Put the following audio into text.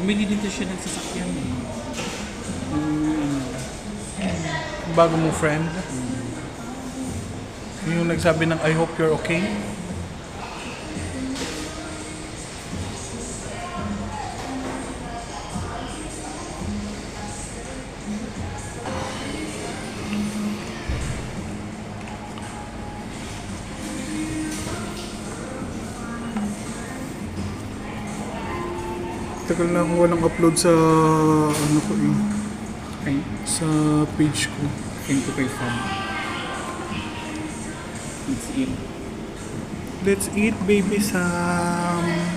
Bumili dito siya ng sasakyan eh. Bago mong friend. Yung nagsabi ng I hope you're okay. Tagal na akong walang upload sa ano ko eh, Okay. sa page ko. Thank you kay Fam. Let's eat. Let's eat, baby Sam.